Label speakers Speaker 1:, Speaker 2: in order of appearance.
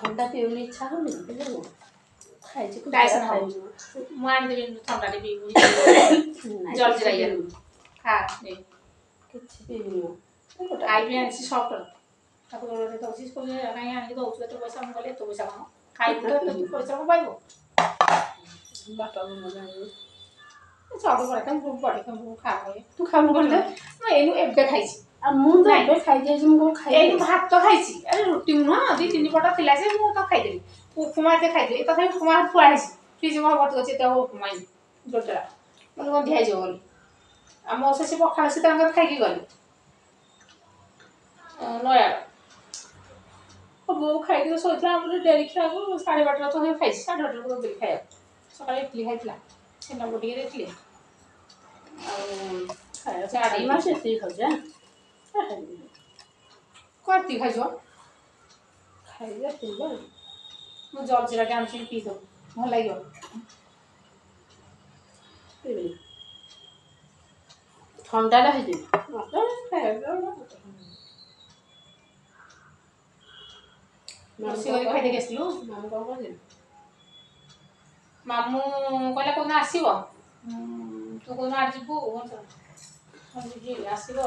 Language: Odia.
Speaker 1: ଥଣ୍ଡା ପିଉନି ଇଚ୍ଛା ହଉନି କିନ୍ତୁ ଖାଇଛି
Speaker 2: ଡାଇସନ
Speaker 1: ଖାଇବି
Speaker 2: ମୁଁ ଆଣିଦେବି ଥଣ୍ଡାଟେ ପିଇବୁ ଜଲଜିରା ଇଏ ଖା
Speaker 1: କିଛି ପିଇବିନି
Speaker 2: ଖାଇବି ଆଣିଛି ସଫ୍ଟ ତାକୁ ଦେଉଛି କାହିଁ ଆଣିକି ଦେଉଛୁ ଏତେ ପଇସା ମୁଁ କହିଲି ଏତେ ପଇସା କ'ଣ ଖାଇବୁ ତ ଏତେ ପଇସା କ'ଣ ପାଇବୁ
Speaker 1: ବାପା ମଜା
Speaker 2: ସବୁ ପଡ଼େ ମୁଁ ପଡ଼େ ମୁଁ ଖାଏ
Speaker 1: ତୁ ଖାଉନୁ କ'ଣ
Speaker 2: ମୁଁ ଏଇନୁ ଏବେ ଖାଇଛି
Speaker 1: ଆଉ ମୁଁ ତ ଏବେ ଖାଇଯାଇଛି ମୁଁ କ'ଣ ଖାଇବି
Speaker 2: ଏଇନୁ ଭାତ ଖାଇଛି ଆରେ ରୁଟି ନୁହଁ 2-3 ପଟ ଥିଲା ଯେ ମୁଁ ତ ଖାଇଦେଲି ଉପମା ଏତେ ଖାଇଦେଲି ତଥାପି ଉପମା ଥୁଆ ହେଇଛି ଫ୍ରିଜ୍ କ'ଣ ଭର୍ତ୍ତି ଅଛି ଏତେ ଉପମା ଜୋରଟା ମାନେ ଗନ୍ଧିଆ ହେଇଯିବ ବୋଲି ଆଉ ମୋ ସେ ପଖାଳ ସେ ତାଙ୍କର ଖାଇକି ଗଲେ ନୟାଗଡ଼ ବୋଉ ଖାଇକି ତ ଶୋଇଥିଲା ଆମର ଡେରି ଖାଇବାକୁ 12:30 ତ ଖାଇଛି 12:30 ଦେଲି ଖାଇବାକୁ ସକାଳେ ଇଟିଲି ଖାଇଥିଲା ଛେନାପୋଡ଼ ଟିକେ ଦେଇଥିଲି ଆଉ
Speaker 1: ଖାଇବା ମାସ ଏତିକି ଖାଉଛି
Speaker 2: କ'ଣ ଏତିକି ଖାଇଛ
Speaker 1: ଖାଇବା ପିଇବା
Speaker 2: ମୁଁ ଜଲଜିରାଟେ ଆଣୁଛି ପିଇଦେବୁ ଭଲ ଲାଗିବ
Speaker 1: ପିଇବି ଥଣ୍ଡାଟା ହେଇଯିବ
Speaker 2: ରୋଷେଇ କରି ଖାଇଦେଇକି ଆସିଲୁ
Speaker 1: ମାମୁଁ କ'ଣ କରୁଛନ୍ତି
Speaker 2: ମାମୁଁ କହିଲା କୋଉଦିନ ଆସିବ ତୁ କୋଉଦିନ ଆଡ଼େ ଯିବୁ ଯିବି ଆସିବ